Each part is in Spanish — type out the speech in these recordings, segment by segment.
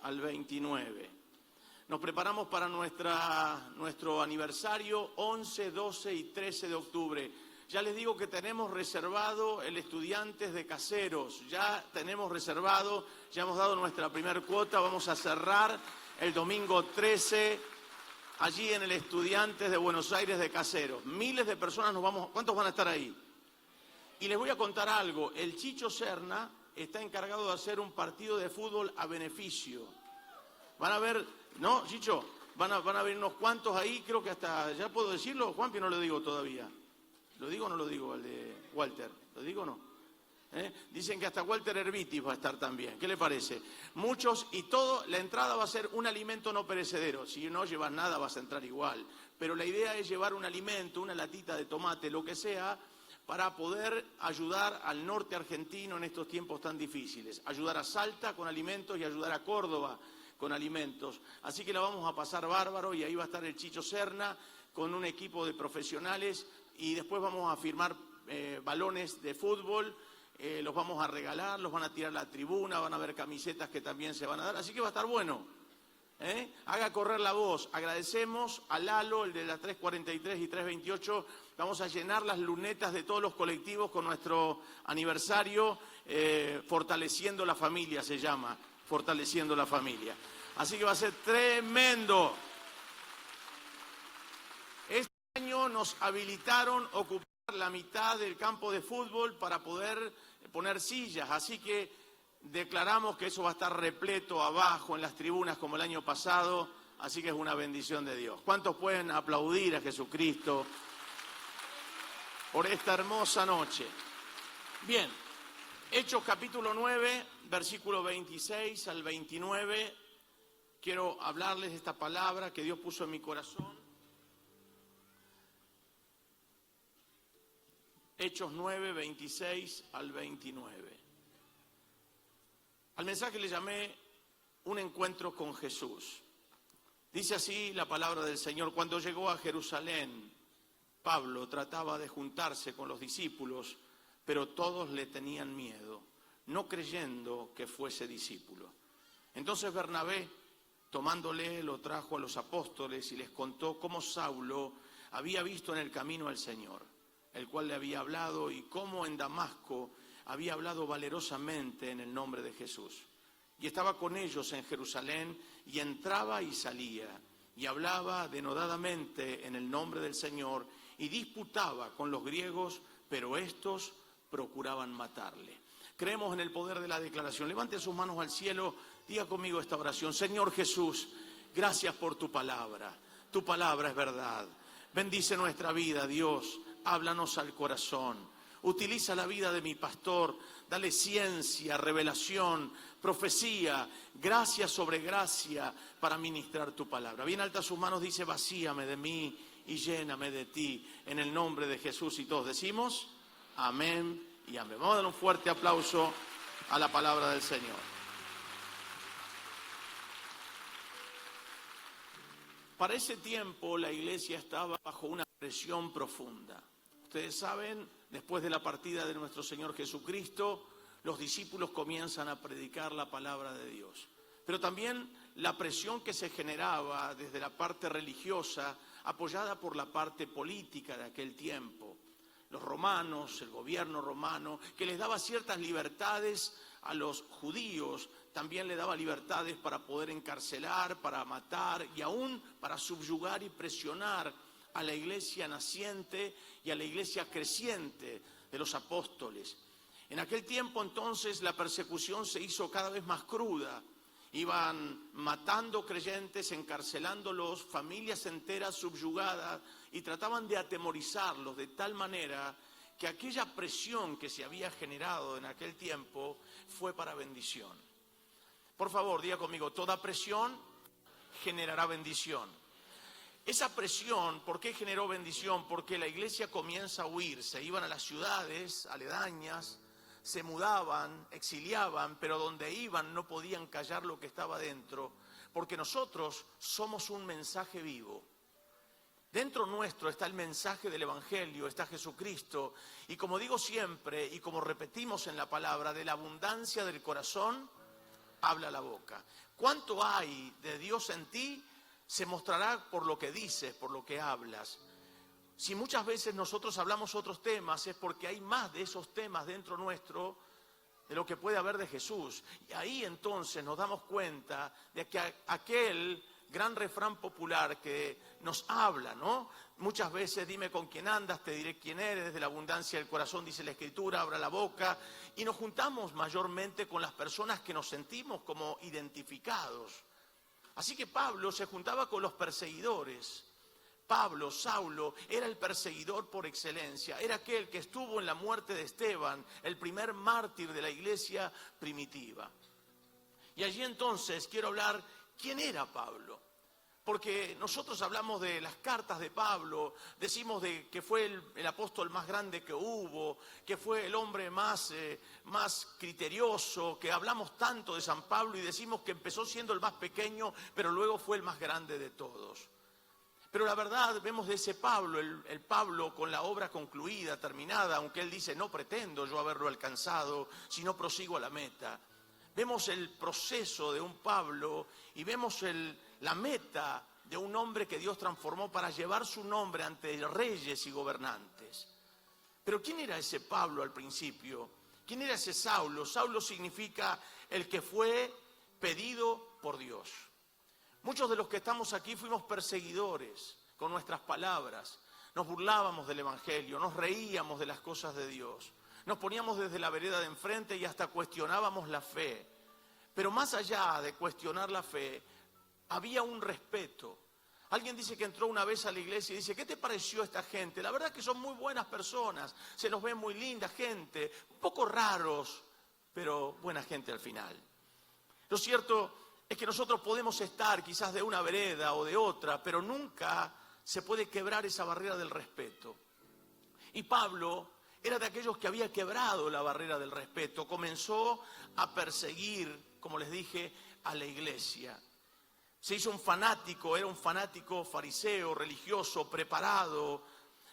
al 29. Nos preparamos para nuestro aniversario 11, 12 y 13 de octubre. Ya les digo que tenemos reservado el Estudiantes de Caseros. Ya tenemos reservado, ya hemos dado nuestra primer cuota. Vamos a cerrar el domingo 13 allí en el Estudiantes de Buenos Aires de Caseros. Miles de personas nos vamos. ¿Cuántos van a estar ahí? Y les voy a contar algo. El Chicho Serna está encargado de hacer un partido de fútbol a beneficio. Van a ver, ¿no, Chicho? Van a ver unos cuantos ahí, creo que hasta, ¿ya puedo decirlo? Juanpi, no lo digo todavía. ¿Lo digo o no lo digo, el de Walter? ¿Lo digo o no? Dicen que hasta Walter Hervitis va a estar también. ¿Qué le parece? Muchos y todo, la entrada va a ser un alimento no perecedero. Si no llevas nada vas a entrar igual. Pero la idea es llevar un alimento, una latita de tomate, lo que sea, para poder ayudar al norte argentino en estos tiempos tan difíciles. Ayudar a Salta con alimentos y ayudar a Córdoba con alimentos. Así que la vamos a pasar bárbaro y ahí va a estar el Chicho Serna con un equipo de profesionales y después vamos a firmar balones de fútbol. Los vamos a regalar, los van a tirar a la tribuna, van a haber camisetas que también se van a dar, así que va a estar bueno. Haga correr la voz. Agradecemos a Lalo, el de la 343 y 328, vamos a llenar las lunetas de todos los colectivos con nuestro aniversario, Fortaleciendo la Familia se llama, Fortaleciendo la Familia. Así que va a ser tremendo. Este año nos habilitaron ocupar la mitad del campo de fútbol para poder poner sillas, así que declaramos que eso va a estar repleto abajo en las tribunas como el año pasado, así que es una bendición de Dios. ¿Cuántos pueden aplaudir a Jesucristo por esta hermosa noche? Bien, Hechos capítulo 9, versículo 26 al 29, quiero hablarles esta palabra que Dios puso en mi corazón. Hechos 9, 26 al 29. Al mensaje le llamé un encuentro con Jesús. Dice así la palabra del Señor. Cuando llegó a Jerusalén, Pablo trataba de juntarse con los discípulos, pero todos le tenían miedo, no creyendo que fuese discípulo. Entonces Bernabé, tomándole, lo trajo a los apóstoles y les contó cómo Saulo había visto en el camino al Señor, el cual le había hablado, y cómo en Damasco había hablado valerosamente en el nombre de Jesús. Y estaba con ellos en Jerusalén, y entraba y salía, y hablaba denodadamente en el nombre del Señor, y disputaba con los griegos, pero estos procuraban matarle. Creemos en el poder de la declaración. Levante sus manos al cielo, diga conmigo esta oración. Señor Jesús, gracias por tu palabra. Tu palabra es verdad. Bendice nuestra vida, Dios. Háblanos al corazón. Utiliza la vida de mi pastor. Dale ciencia, revelación, profecía, gracia sobre gracia para ministrar tu palabra. Bien alta sus manos, dice: vacíame de mí y lléname de ti. En el nombre de Jesús. Y todos decimos amén y amén. Vamos a dar un fuerte aplauso a la palabra del Señor. Para ese tiempo la iglesia estaba bajo una presión profunda. Ustedes saben, después de la partida de nuestro Señor Jesucristo, los discípulos comienzan a predicar la palabra de Dios. Pero también la presión que se generaba desde la parte religiosa, apoyada por la parte política de aquel tiempo. Los romanos, el gobierno romano, que les daba ciertas libertades a los judíos, también le daba libertades para poder encarcelar, para matar y aún para subyugar y presionar a la iglesia naciente y a la iglesia creciente de los apóstoles. En aquel tiempo entonces la persecución se hizo cada vez más cruda. Iban matando creyentes, encarcelándolos, familias enteras subyugadas, y trataban de atemorizarlos de tal manera que aquella presión que se había generado en aquel tiempo fue para bendición. Por favor, diga conmigo: toda presión generará bendición. Esa presión, ¿por qué generó bendición? Porque la iglesia comienza a huir, se iban a las ciudades aledañas, se mudaban, exiliaban, pero donde iban no podían callar lo que estaba dentro, porque nosotros somos un mensaje vivo. Dentro nuestro está el mensaje del Evangelio, está Jesucristo, y como digo siempre, y como repetimos en la palabra, de la abundancia del corazón habla la boca. ¿Cuánto hay de Dios en ti? Se mostrará por lo que dices, por lo que hablas. Si muchas veces nosotros hablamos otros temas, es porque hay más de esos temas dentro nuestro de lo que puede haber de Jesús. Y ahí entonces nos damos cuenta de que aquel gran refrán popular que nos habla, ¿no? Muchas veces, dime con quién andas, te diré quién eres, de la abundancia del corazón, dice la Escritura, abra la boca. Y nos juntamos mayormente con las personas que nos sentimos como identificados. Así que Pablo se juntaba con los perseguidores. Pablo, Saulo, era el perseguidor por excelencia, era aquel que estuvo en la muerte de Esteban, el primer mártir de la iglesia primitiva. Y allí entonces quiero hablar, ¿quién era Pablo? Porque nosotros hablamos de las cartas de Pablo, decimos de que fue el apóstol más grande que hubo, que fue el hombre más criterioso, que hablamos tanto de San Pablo y decimos que empezó siendo el más pequeño, pero luego fue el más grande de todos. Pero la verdad, vemos de ese Pablo, el Pablo con la obra concluida, terminada, aunque él dice, no pretendo yo haberlo alcanzado, sino prosigo a la meta. Vemos el proceso de un Pablo y vemos la meta de un hombre que Dios transformó para llevar su nombre ante reyes y gobernantes. Pero ¿quién era ese Pablo al principio? ¿Quién era ese Saulo? Saulo significa el que fue pedido por Dios. Muchos de los que estamos aquí fuimos perseguidores con nuestras palabras. Nos burlábamos del Evangelio, nos reíamos de las cosas de Dios. Nos poníamos desde la vereda de enfrente y hasta cuestionábamos la fe. Pero más allá de cuestionar la fe, había un respeto. Alguien dice que entró una vez a la iglesia y dice, ¿qué te pareció esta gente? La verdad que son muy buenas personas, se los ve muy linda gente, un poco raros, pero buena gente al final. Lo cierto es que nosotros podemos estar quizás de una vereda o de otra, pero nunca se puede quebrar esa barrera del respeto. Y Pablo era de aquellos que había quebrado la barrera del respeto, comenzó a perseguir, como les dije, a la iglesia. Se hizo un fanático, era un fanático fariseo, religioso, preparado,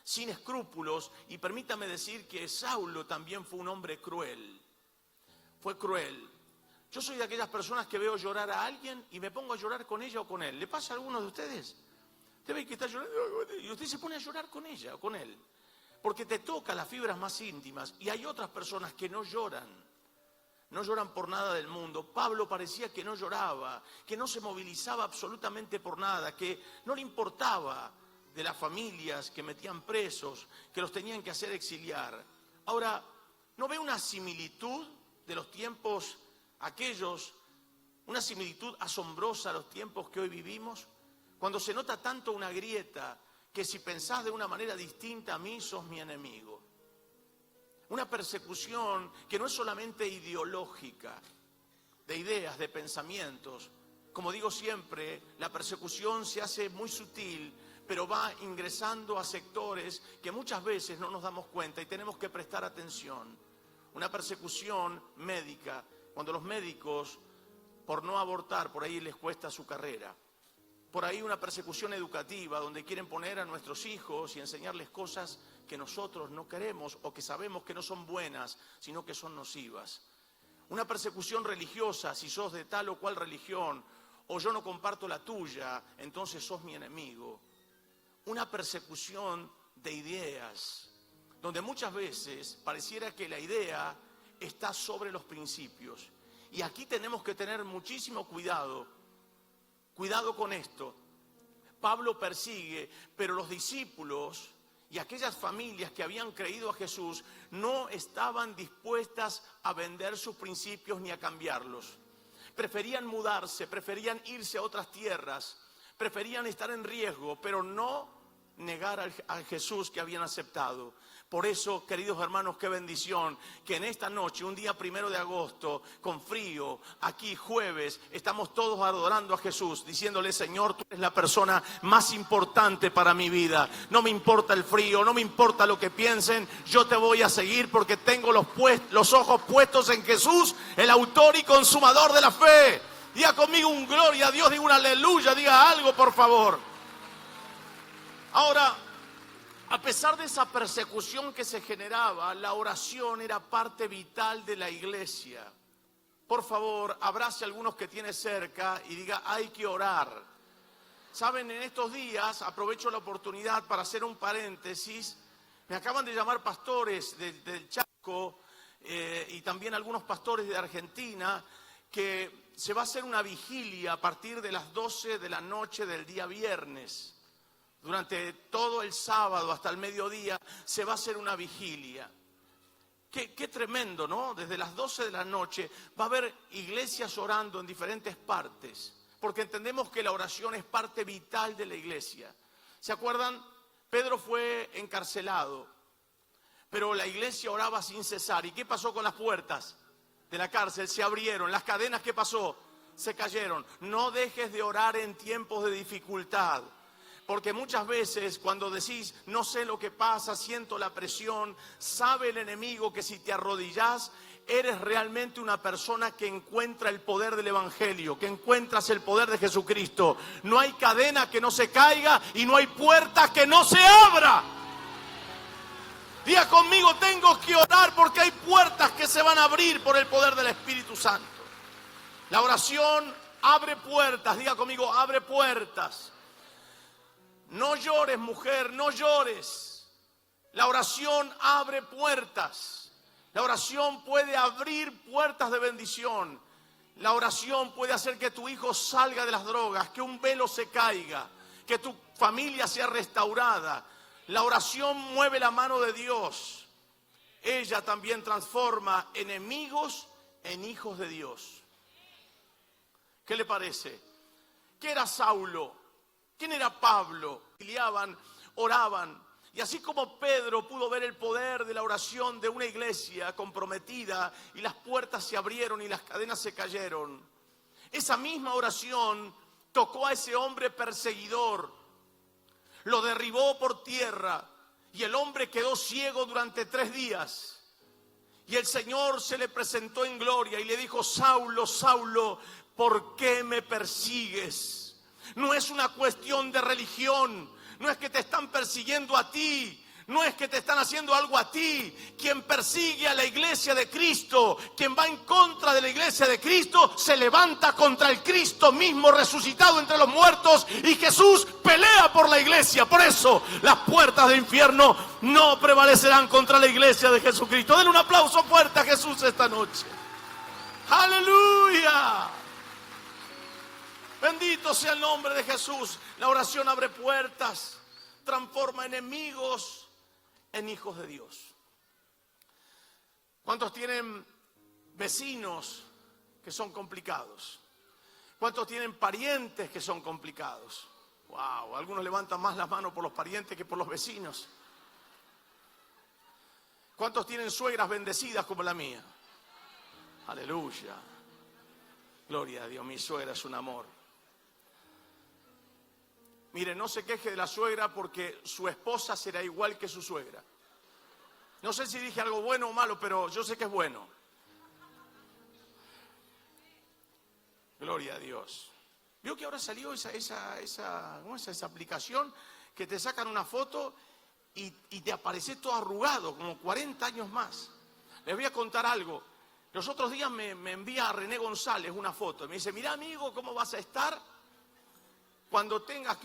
sin escrúpulos, y permítame decir que Saulo también fue un hombre cruel. Fue cruel. Yo soy de aquellas personas que veo llorar a alguien y me pongo a llorar con ella o con él. ¿Le pasa a alguno de ustedes? Usted ve que está llorando y usted se pone a llorar con ella o con él. Porque te toca las fibras más íntimas. Y hay otras personas que no lloran. No lloran por nada del mundo. Pablo parecía que no lloraba, que no se movilizaba absolutamente por nada, que no le importaba de las familias que metían presos, que los tenían que hacer exiliar. Ahora, ¿no ve una similitud de los tiempos aquellos, una similitud asombrosa a los tiempos que hoy vivimos? Cuando se nota tanto una grieta que si pensás de una manera distinta a mí, sos mi enemigo. Una persecución que no es solamente ideológica, de ideas, de pensamientos. Como digo siempre, la persecución se hace muy sutil, pero va ingresando a sectores que muchas veces no nos damos cuenta y tenemos que prestar atención. Una persecución médica, cuando los médicos, por no abortar, por ahí les cuesta su carrera. Por ahí una persecución educativa, donde quieren poner a nuestros hijos y enseñarles cosas que nosotros no queremos o que sabemos que no son buenas, sino que son nocivas. Una persecución religiosa, si sos de tal o cual religión, o yo no comparto la tuya, entonces sos mi enemigo. Una persecución de ideas, donde muchas veces pareciera que la idea está sobre los principios. Y aquí tenemos que tener muchísimo cuidado. Cuidado con esto. Pablo persigue, pero los discípulos y aquellas familias que habían creído a Jesús no estaban dispuestas a vender sus principios ni a cambiarlos. Preferían mudarse, preferían irse a otras tierras, preferían estar en riesgo, pero no negar a Jesús que habían aceptado. Por eso, queridos hermanos, qué bendición que en esta noche, un día 1 de agosto, con frío, aquí jueves, estamos todos adorando a Jesús, diciéndole, Señor, tú eres la persona más importante para mi vida. No me importa el frío, no me importa lo que piensen, yo te voy a seguir porque tengo los ojos puestos en Jesús, el autor y consumador de la fe. Diga conmigo un gloria a Dios, diga un aleluya, diga algo por favor. Ahora, a pesar de esa persecución que se generaba, la oración era parte vital de la iglesia. por favor, abrace a algunos que tiene cerca y diga, hay que orar. Saben, en estos días, aprovecho la oportunidad para hacer un paréntesis, me acaban de llamar pastores del Chaco y también algunos pastores de Argentina, que se va a hacer una vigilia a partir de las 12 de la noche del día viernes. Durante todo el sábado hasta el mediodía se va a hacer una vigilia. Qué tremendo, ¿no? Desde las 12 de la noche va a haber iglesias orando en diferentes partes, porque entendemos que la oración es parte vital de la iglesia. ¿Se acuerdan? Pedro fue encarcelado, pero la iglesia oraba sin cesar. ¿Y qué pasó con las puertas de la cárcel? Se abrieron. Las cadenas, ¿qué pasó? Se cayeron. No dejes de orar en tiempos de dificultad. Porque muchas veces cuando decís, no sé lo que pasa, siento la presión, sabe el enemigo que si te arrodillás, eres realmente una persona que encuentra el poder del Evangelio, que encuentras el poder de Jesucristo. No hay cadena que no se caiga y no hay puerta que no se abra. Diga conmigo, tengo que orar porque hay puertas que se van a abrir por el poder del Espíritu Santo. La oración abre puertas, diga conmigo, abre puertas. No llores, mujer, no llores. La oración abre puertas. La oración puede abrir puertas de bendición. La oración puede hacer que tu hijo salga de las drogas, que un velo se caiga, que tu familia sea restaurada. La oración mueve la mano de Dios. Ella también transforma enemigos en hijos de Dios. ¿Qué le parece? ¿Qué era Saulo? ¿Quién era Pablo? Peleaban, oraban. Y así como Pedro pudo ver el poder de la oración de una iglesia comprometida y las puertas se abrieron y las cadenas se cayeron, esa misma oración tocó a ese hombre perseguidor, lo derribó por tierra y el hombre quedó ciego durante 3 días. Y el Señor se le presentó en gloria y le dijo, Saulo, Saulo, ¿por qué me persigues? No es una cuestión de religión, no es que te están persiguiendo a ti, no es que te están haciendo algo a ti. Quien persigue a la iglesia de Cristo, quien va en contra de la iglesia de Cristo, se levanta contra el Cristo mismo resucitado entre los muertos, y Jesús pelea por la iglesia. Por eso las puertas del infierno no prevalecerán contra la iglesia de Jesucristo. Den un aplauso fuerte a Jesús esta noche. ¡Aleluya! Bendito sea el nombre de Jesús. La oración abre puertas, transforma enemigos en hijos de Dios. ¿Cuántos tienen vecinos que son complicados? ¿Cuántos tienen parientes que son complicados? Wow, algunos levantan más las manos por los parientes que por los vecinos. ¿Cuántos tienen suegras bendecidas como la mía? Aleluya. Gloria a Dios, mi suegra es un amor. Mire, no se queje de la suegra porque su esposa será igual que su suegra. No sé si dije algo bueno o malo, pero yo sé que es bueno. Gloria a Dios. ¿Vio que ahora salió ¿cómo es esa aplicación que te sacan una foto y te aparece todo arrugado, como 40 años más? Les voy a contar algo. Los otros días me envía a René González una foto. Me dice, mira amigo, ¿cómo vas a estar cuando tengas,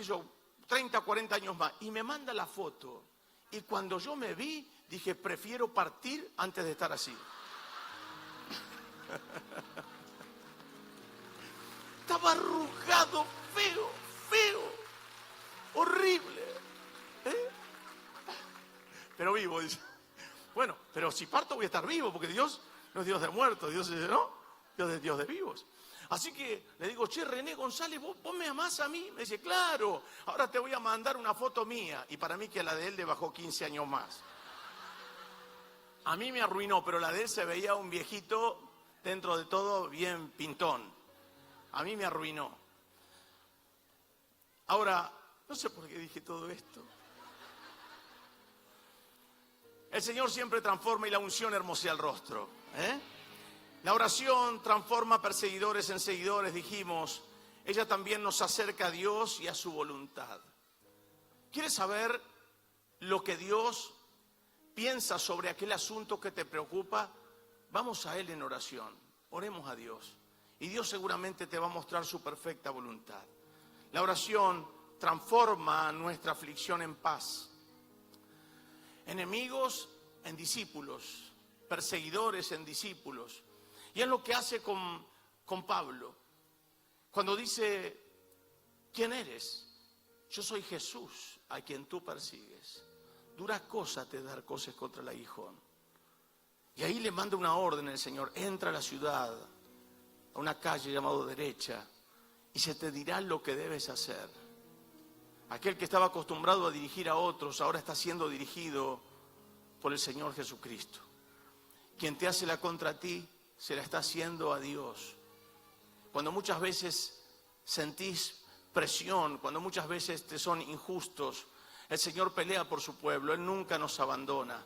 30, 40 años más? Y me manda la foto. Y cuando yo me vi, dije, prefiero partir antes de estar así. Estaba arrugado, feo, horrible. Pero vivo, dice. Bueno, pero si parto voy a estar vivo, porque Dios no es Dios de muertos, Dios es Dios de vivos. Así que le digo, che, René González, ¿vos me amás a mí? Me dice, claro, ahora te voy a mandar una foto mía. Y para mí que la de él le bajó 15 años más. A mí me arruinó, pero la de él se veía un viejito, dentro de todo, bien pintón. A mí me arruinó. Ahora, no sé por qué dije todo esto. El Señor siempre transforma y la unción hermosea el rostro. La oración transforma perseguidores en seguidores, dijimos. Ella también nos acerca a Dios y a su voluntad. ¿Quieres saber lo que Dios piensa sobre aquel asunto que te preocupa? Vamos a Él en oración. Oremos a Dios y Dios seguramente te va a mostrar su perfecta voluntad. La oración transforma nuestra aflicción en paz. Enemigos en discípulos, perseguidores en discípulos. Y es lo que hace con Pablo. Cuando dice, ¿quién eres? Yo soy Jesús, a quien tú persigues. Dura cosa te dar cosas contra el aguijón. Y ahí le manda una orden el Señor. Entra a la ciudad, a una calle llamada Derecha, y se te dirá lo que debes hacer. Aquel que estaba acostumbrado a dirigir a otros, ahora está siendo dirigido por el Señor Jesucristo. Quien te hace la contra a ti, se la está haciendo a Dios. Cuando muchas veces sentís presión, cuando muchas veces te son injustos, el Señor pelea por su pueblo, Él nunca nos abandona.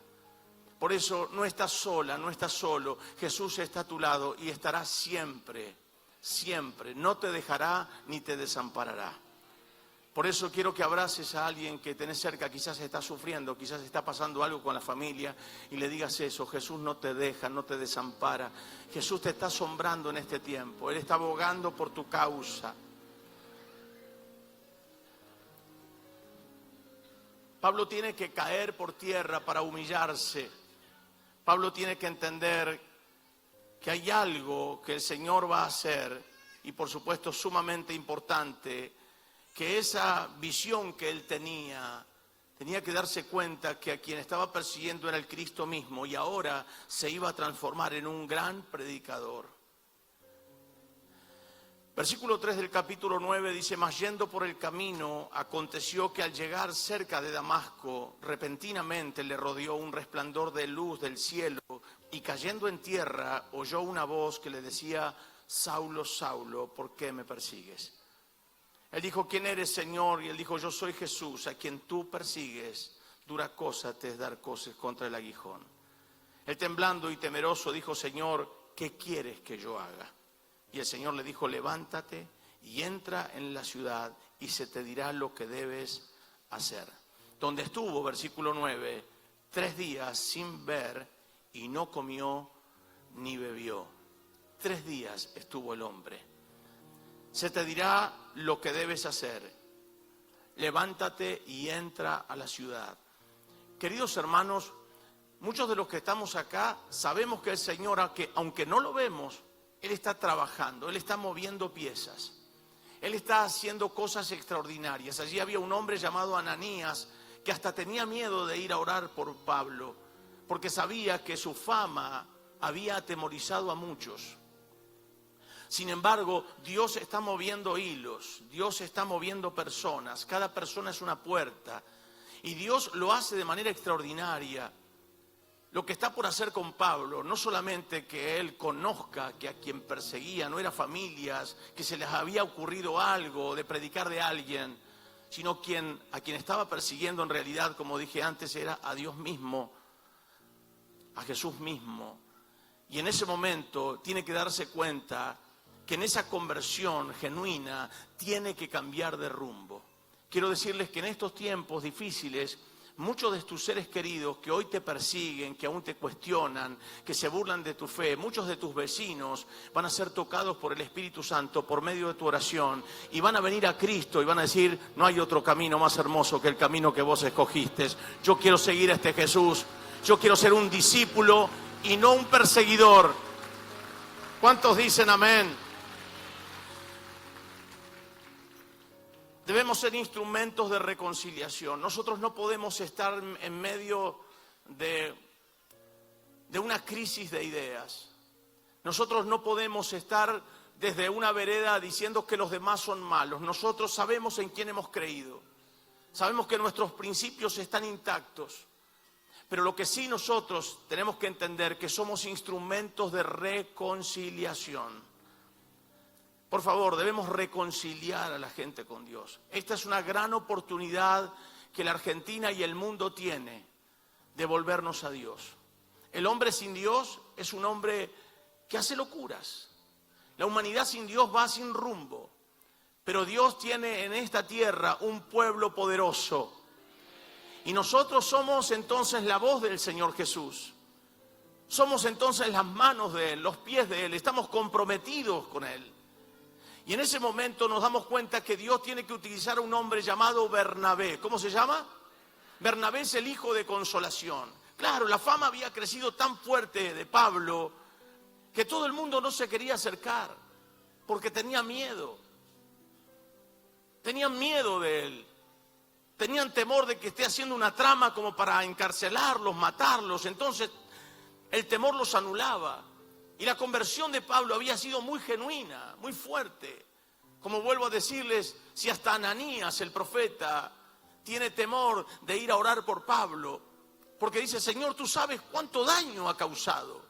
Por eso no estás sola, no estás solo, Jesús está a tu lado y estará siempre, siempre, no te dejará ni te desamparará. Por eso quiero que abraces a alguien que tenés cerca, quizás está sufriendo, quizás está pasando algo con la familia y le digas eso, Jesús no te deja, no te desampara. Jesús te está asombrando en este tiempo, Él está abogando por tu causa. Pablo tiene que caer por tierra para humillarse. Pablo tiene que entender que hay algo que el Señor va a hacer y por supuesto sumamente importante, que esa visión que él tenía que darse cuenta que a quien estaba persiguiendo era el Cristo mismo y ahora se iba a transformar en un gran predicador. Versículo 3 del capítulo 9 dice, mas yendo por el camino, aconteció que al llegar cerca de Damasco, repentinamente le rodeó un resplandor de luz del cielo, y cayendo en tierra, oyó una voz que le decía, Saulo, Saulo, ¿por qué me persigues? Él dijo, ¿quién eres, Señor? Y él dijo, yo soy Jesús, a quien tú persigues. Dura cosa te es dar cosas contra el aguijón. Él temblando y temeroso dijo, Señor, ¿qué quieres que yo haga? Y el Señor le dijo, levántate y entra en la ciudad y se te dirá lo que debes hacer. Donde estuvo, versículo 9, 3 días sin ver y no comió ni bebió. 3 días estuvo el hombre. Se te dirá lo que debes hacer. Levántate y entra a la ciudad. Queridos hermanos, muchos de los que estamos acá sabemos que el Señor, aunque no lo vemos, Él está trabajando, Él está moviendo piezas. Él está haciendo cosas extraordinarias. Allí había un hombre llamado Ananías que hasta tenía miedo de ir a orar por Pablo, porque sabía que su fama había atemorizado a muchos. Sin embargo, Dios está moviendo hilos, Dios está moviendo personas, cada persona es una puerta, y Dios lo hace de manera extraordinaria. Lo que está por hacer con Pablo, no solamente que él conozca que a quien perseguía no eran familias, que se les había ocurrido algo de predicar de alguien, sino a quien estaba persiguiendo en realidad, como dije antes, era a Dios mismo, a Jesús mismo. Y en ese momento tiene que darse cuenta que en esa conversión genuina tiene que cambiar de rumbo. Quiero decirles que en estos tiempos difíciles, muchos de tus seres queridos que hoy te persiguen, que aún te cuestionan, que se burlan de tu fe, muchos de tus vecinos van a ser tocados por el Espíritu Santo por medio de tu oración y van a venir a Cristo y van a decir, no hay otro camino más hermoso que el camino que vos escogiste. Yo quiero seguir a este Jesús, yo quiero ser un discípulo y no un perseguidor. ¿Cuántos dicen amén? Debemos ser instrumentos de reconciliación. Nosotros no podemos estar en medio de una crisis de ideas. Nosotros no podemos estar desde una vereda diciendo que los demás son malos. Nosotros sabemos en quién hemos creído. Sabemos que nuestros principios están intactos. Pero lo que sí nosotros tenemos que entender que somos instrumentos de reconciliación. Por favor, debemos reconciliar a la gente con Dios. Esta es una gran oportunidad que la Argentina y el mundo tiene de volvernos a Dios. El hombre sin Dios es un hombre que hace locuras. La humanidad sin Dios va sin rumbo. Pero Dios tiene en esta tierra un pueblo poderoso. Y nosotros somos entonces la voz del Señor Jesús. Somos entonces las manos de Él, los pies de Él, estamos comprometidos con Él. Y en ese momento nos damos cuenta que Dios tiene que utilizar a un hombre llamado Bernabé. ¿Cómo se llama? Bernabé es el hijo de consolación. Claro, la fama había crecido tan fuerte de Pablo que todo el mundo no se quería acercar porque tenía miedo. Tenían miedo de él. Tenían temor de que esté haciendo una trama como para encarcelarlos, matarlos. Entonces el temor los anulaba. Y la conversión de Pablo había sido muy genuina, muy fuerte. Como vuelvo a decirles, si hasta Ananías, el profeta, tiene temor de ir a orar por Pablo, porque dice, Señor, tú sabes cuánto daño ha causado.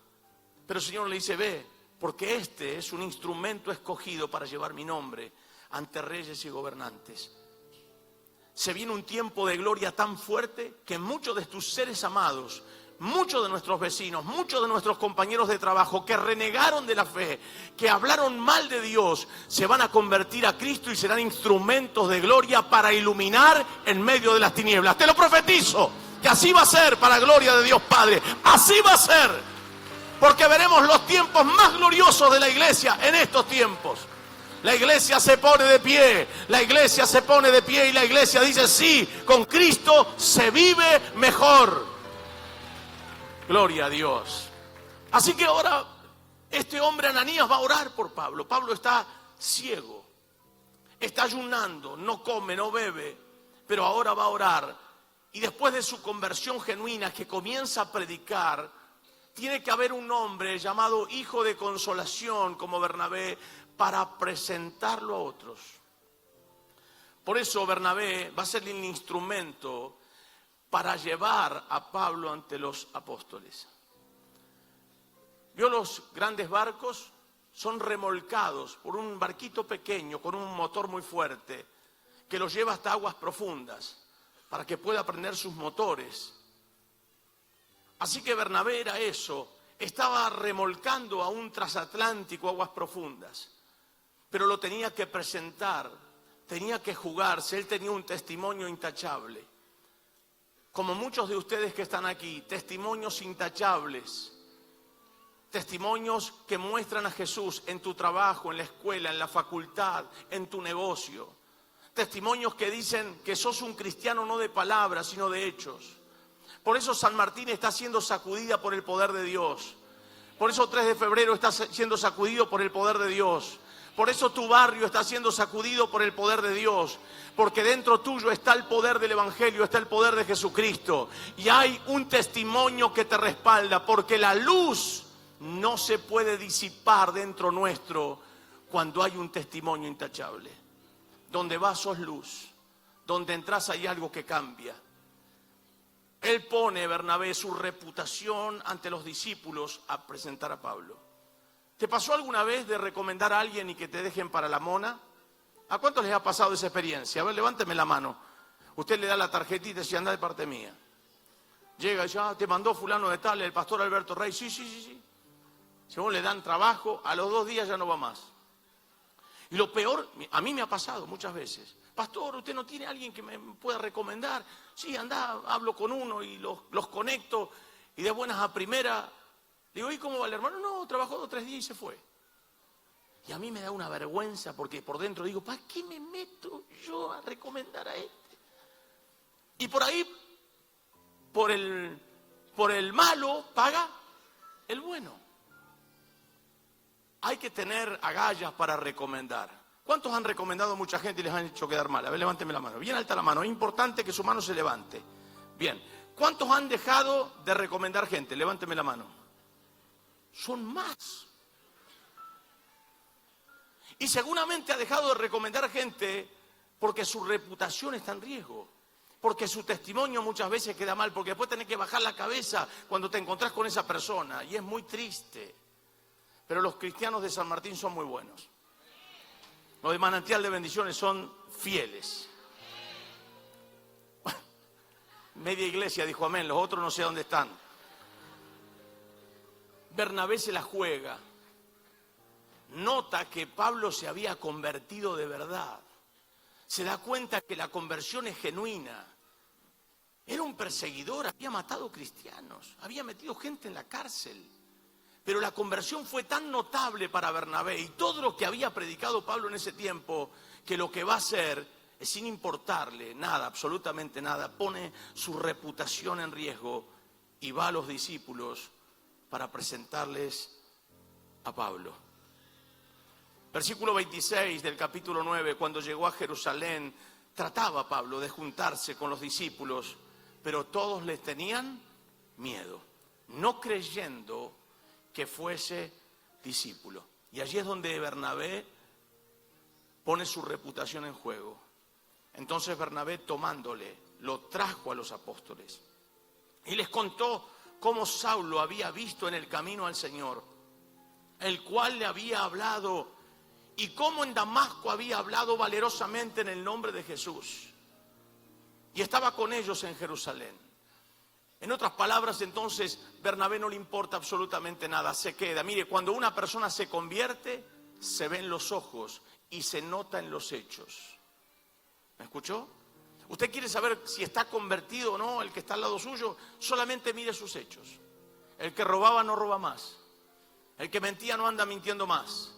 Pero el Señor le dice, ve, porque este es un instrumento escogido para llevar mi nombre ante reyes y gobernantes. Se viene un tiempo de gloria tan fuerte que muchos de tus seres amados, muchos de nuestros vecinos, muchos de nuestros compañeros de trabajo que renegaron de la fe, que hablaron mal de Dios, se van a convertir a Cristo y serán instrumentos de gloria para iluminar en medio de las tinieblas. Te lo profetizo, que así va a ser para gloria de Dios Padre. Así va a ser, porque veremos los tiempos más gloriosos de la iglesia en estos tiempos. La iglesia se pone de pie, la iglesia se pone de pie y la iglesia dice, sí, con Cristo se vive mejor. Gloria a Dios. Así que ahora este hombre Ananías va a orar por Pablo. Pablo está ciego, está ayunando, no come, no bebe, pero ahora va a orar. Y después de su conversión genuina que comienza a predicar, tiene que haber un hombre llamado hijo de consolación como Bernabé para presentarlo a otros. Por eso Bernabé va a ser el instrumento para llevar a Pablo ante los apóstoles. ¿Vio los grandes barcos? Son remolcados por un barquito pequeño con un motor muy fuerte que los lleva hasta aguas profundas para que pueda prender sus motores. Así que Bernabé era eso, estaba remolcando a un transatlántico aguas profundas, pero lo tenía que presentar, tenía que jugarse, él tenía un testimonio intachable. Como muchos de ustedes que están aquí, testimonios intachables, testimonios que muestran a Jesús en tu trabajo, en la escuela, en la facultad, en tu negocio. Testimonios que dicen que sos un cristiano no de palabras, sino de hechos. Por eso San Martín está siendo sacudida por el poder de Dios. Por eso 3 de febrero está siendo sacudido por el poder de Dios. Por eso tu barrio está siendo sacudido por el poder de Dios. Porque dentro tuyo está el poder del Evangelio, está el poder de Jesucristo. Y hay un testimonio que te respalda, porque la luz no se puede disipar dentro nuestro cuando hay un testimonio intachable. Donde vas sos luz, donde entras hay algo que cambia. Él pone, Bernabé, su reputación ante los discípulos a presentar a Pablo. ¿Te pasó alguna vez de recomendar a alguien y que te dejen para la mona? ¿A cuántos les ha pasado esa experiencia? A ver, levánteme la mano. Usted le da la tarjetita y dice, anda de parte mía. Llega y dice, te mandó fulano de tal, el pastor Alberto Rey. Sí. Según le dan trabajo, a los 2 días ya no va más. Y lo peor, a mí me ha pasado muchas veces. Pastor, ¿usted no tiene alguien que me pueda recomendar? Sí, anda, hablo con uno y los conecto y de buenas a primera. Digo, ¿y cómo va el hermano? No, trabajó 2 o 3 días y se fue. Y a mí me da una vergüenza porque por dentro digo, ¿para qué me meto yo a recomendar a este? Y por ahí, por el malo, paga el bueno. Hay que tener agallas para recomendar. ¿Cuántos han recomendado a mucha gente y les han hecho quedar mal? A ver, levánteme la mano. Bien alta la mano. Es importante que su mano se levante. Bien. ¿Cuántos han dejado de recomendar gente? Levánteme la mano. Son más. Y seguramente ha dejado de recomendar gente porque su reputación está en riesgo. Porque su testimonio muchas veces queda mal. Porque después tenés que bajar la cabeza cuando te encontrás con esa persona. Y es muy triste. Pero los cristianos de San Martín son muy buenos. Los de Manantial de Bendiciones son fieles. Bueno, media iglesia dijo amén, los otros no sé dónde están. Bernabé se la juega. Nota que Pablo se había convertido de verdad. Se da cuenta que la conversión es genuina. Era un perseguidor, había matado cristianos, había metido gente en la cárcel. Pero la conversión fue tan notable para Bernabé y todo lo que había predicado Pablo en ese tiempo, que lo que va a hacer es, sin importarle nada, absolutamente nada, pone su reputación en riesgo y va a los discípulos para presentarles a Pablo. Versículo 26 del capítulo 9, cuando llegó a Jerusalén, trataba Pablo de juntarse con los discípulos, pero todos les tenían miedo, no creyendo que fuese discípulo. Y allí es donde Bernabé pone su reputación en juego. Entonces Bernabé, tomándole, lo trajo a los apóstoles y les contó cómo Saulo había visto en el camino al Señor, el cual le había hablado, y cómo en Damasco había hablado valerosamente en el nombre de Jesús, y estaba con ellos en Jerusalén. En otras palabras, entonces, Bernabé no le importa absolutamente nada, se queda. Mire, cuando una persona se convierte, se ve en los ojos y se nota en los hechos. ¿Me escuchó? Usted quiere saber si está convertido o no el que está al lado suyo, solamente mire sus hechos. El que robaba no roba más. El que mentía no anda mintiendo más.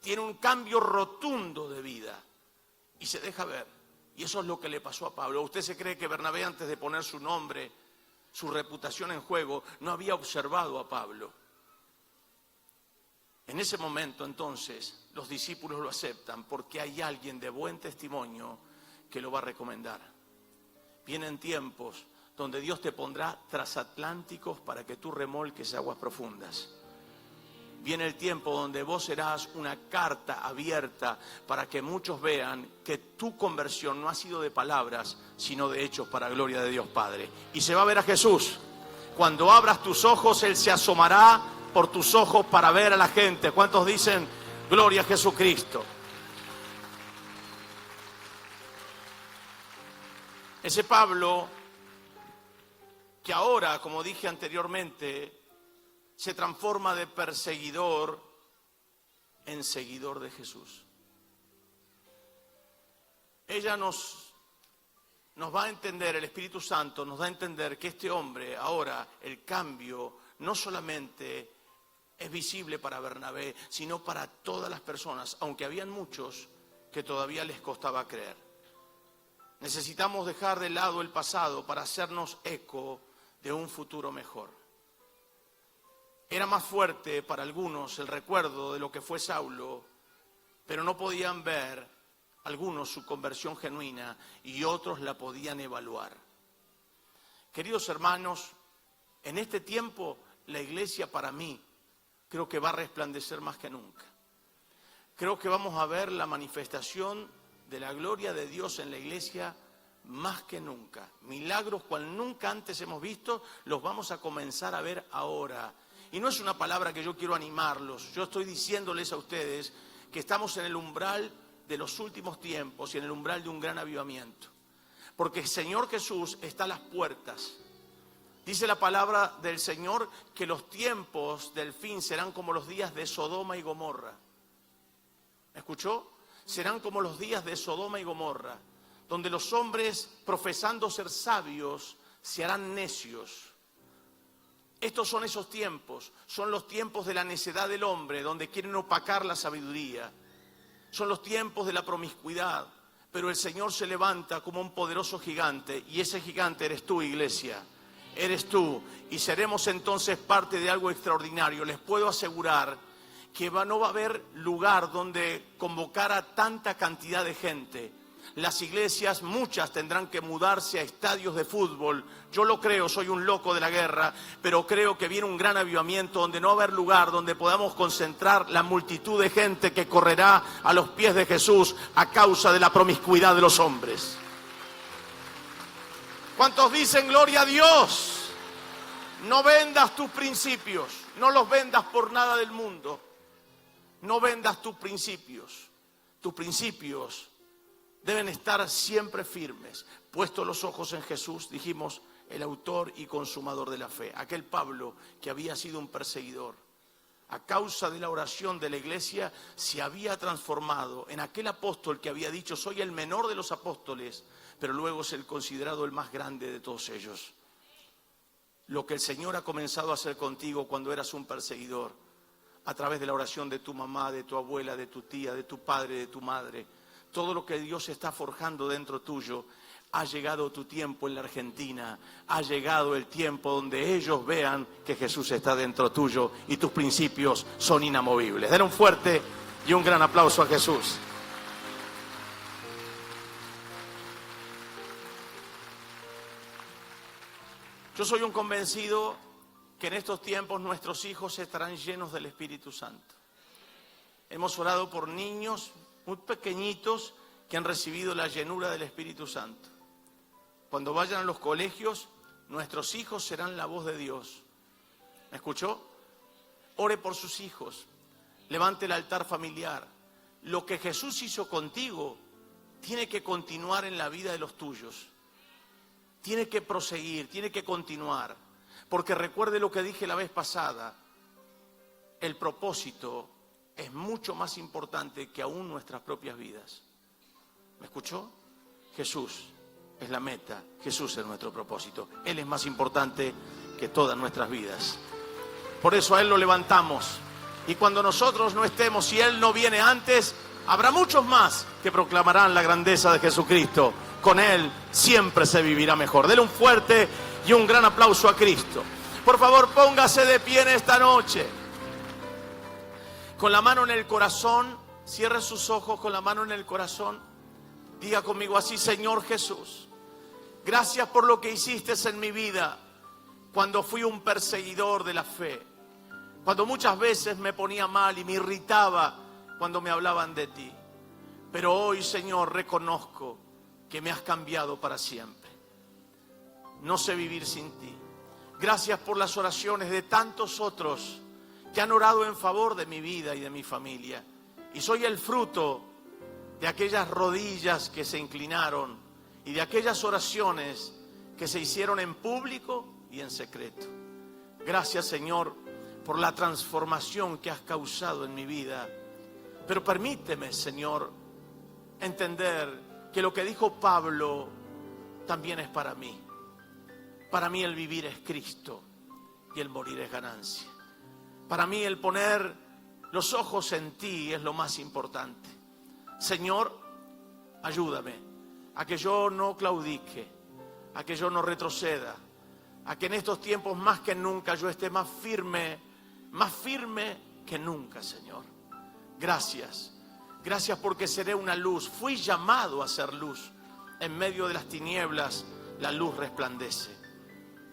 Tiene un cambio rotundo de vida y se deja ver. Y eso es lo que le pasó a Pablo. ¿Usted se cree que Bernabé, antes de poner su nombre, su reputación en juego, no había observado a Pablo? En ese momento, entonces, los discípulos lo aceptan porque hay alguien de buen testimonio que lo va a recomendar. Vienen tiempos donde Dios te pondrá transatlánticos para que tú remolques aguas profundas. Viene el tiempo donde vos serás una carta abierta para que muchos vean que tu conversión no ha sido de palabras, sino de hechos, para gloria de Dios Padre. Y se va a ver a Jesús. Cuando abras tus ojos, Él se asomará por tus ojos para ver a la gente. ¿Cuántos dicen gloria a Jesucristo? Ese Pablo, que ahora, como dije anteriormente, se transforma de perseguidor en seguidor de Jesús. Ella nos va a entender, el Espíritu Santo nos da a entender que este hombre, ahora el cambio no solamente es visible para Bernabé, sino para todas las personas, aunque habían muchos que todavía les costaba creer. Necesitamos dejar de lado el pasado para hacernos eco de un futuro mejor. Era más fuerte para algunos el recuerdo de lo que fue Saulo, pero no podían ver algunos su conversión genuina y otros la podían evaluar. Queridos hermanos, en este tiempo la iglesia, para mí, creo que va a resplandecer más que nunca. Creo que vamos a ver la manifestación de la gloria de Dios en la iglesia más que nunca. Milagros cual nunca antes hemos visto, los vamos a comenzar a ver ahora. Y no es una palabra que yo quiero animarlos, yo estoy diciéndoles a ustedes que estamos en el umbral de los últimos tiempos y en el umbral de un gran avivamiento. Porque el Señor Jesús está a las puertas. Dice la palabra del Señor que los tiempos del fin serán como los días de Sodoma y Gomorra. ¿Me escuchó? Serán como los días de Sodoma y Gomorra, donde los hombres, profesando ser sabios, se harán necios. Estos son esos tiempos, son los tiempos de la necedad del hombre, donde quieren opacar la sabiduría. Son los tiempos de la promiscuidad, pero el Señor se levanta como un poderoso gigante, y ese gigante eres tú, iglesia, eres tú, y seremos entonces parte de algo extraordinario. Les puedo asegurar que no va a haber lugar donde convocar a tanta cantidad de gente. Las iglesias, muchas tendrán que mudarse a estadios de fútbol. Yo lo creo, soy un loco de la guerra, pero creo que viene un gran avivamiento donde no va a haber lugar donde podamos concentrar la multitud de gente que correrá a los pies de Jesús a causa de la promiscuidad de los hombres. ¿Cuántos dicen gloria a Dios? No vendas tus principios, no los vendas por nada del mundo. No vendas tus principios. Tus principios deben estar siempre firmes, puestos los ojos en Jesús, dijimos, el autor y consumador de la fe. Aquel Pablo que había sido un perseguidor, a causa de la oración de la iglesia, se había transformado en aquel apóstol que había dicho: soy el menor de los apóstoles, pero luego es el considerado el más grande de todos ellos. Lo que el Señor ha comenzado a hacer contigo cuando eras un perseguidor, a través de la oración de tu mamá, de tu abuela, de tu tía, de tu padre, de tu madre, todo lo que Dios está forjando dentro tuyo, ha llegado tu tiempo en la Argentina, ha llegado el tiempo donde ellos vean que Jesús está dentro tuyo y tus principios son inamovibles. Den un fuerte y un gran aplauso a Jesús. Yo soy un convencido que en estos tiempos nuestros hijos estarán llenos del Espíritu Santo. Hemos orado por niños muy pequeñitos que han recibido la llenura del Espíritu Santo. Cuando vayan a los colegios, nuestros hijos serán la voz de Dios. ¿Me escuchó? Ore por sus hijos. Levante el altar familiar. Lo que Jesús hizo contigo tiene que continuar en la vida de los tuyos. Tiene que proseguir, tiene que continuar. Porque recuerde lo que dije la vez pasada. El propósito es mucho más importante que aún nuestras propias vidas. ¿Me escuchó? Jesús es la meta, Jesús es nuestro propósito. Él es más importante que todas nuestras vidas. Por eso a Él lo levantamos. Y cuando nosotros no estemos, si Él no viene antes, habrá muchos más que proclamarán la grandeza de Jesucristo. Con Él siempre se vivirá mejor. Dele un fuerte y un gran aplauso a Cristo. Por favor, póngase de pie en esta noche. Con la mano en el corazón, cierre sus ojos con la mano en el corazón. Diga conmigo así: Señor Jesús, gracias por lo que hiciste en mi vida cuando fui un perseguidor de la fe. Cuando muchas veces me ponía mal y me irritaba cuando me hablaban de ti. Pero hoy, Señor, reconozco que me has cambiado para siempre. No sé vivir sin ti. Gracias por las oraciones de tantos otros que han orado en favor de mi vida y de mi familia. Y soy el fruto de aquellas rodillas que se inclinaron y de aquellas oraciones que se hicieron en público y en secreto. Gracias, Señor, por la transformación que has causado en mi vida. Pero permíteme, Señor, entender que lo que dijo Pablo también es para mí. Para mí el vivir es Cristo y el morir es ganancia. Para mí el poner los ojos en ti es lo más importante. Señor, ayúdame a que yo no claudique, a que yo no retroceda, a que en estos tiempos más que nunca yo esté más firme que nunca, Señor. Gracias. Gracias porque seré una luz. Fui llamado a ser luz. En medio de las tinieblas, la luz resplandece.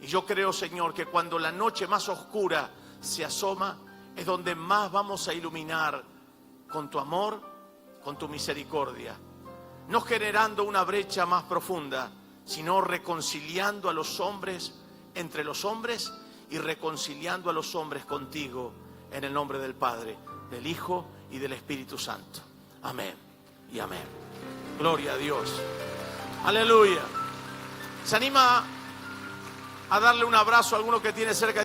Y yo creo, Señor, que cuando la noche más oscura se asoma, es donde más vamos a iluminar con tu amor, con tu misericordia. No generando una brecha más profunda, sino reconciliando a los hombres entre los hombres y reconciliando a los hombres contigo, en el nombre del Padre, del Hijo y del Espíritu Santo. Amén y amén. Gloria a Dios. Aleluya. ¿Se anima a darle un abrazo a alguno que tiene cerca de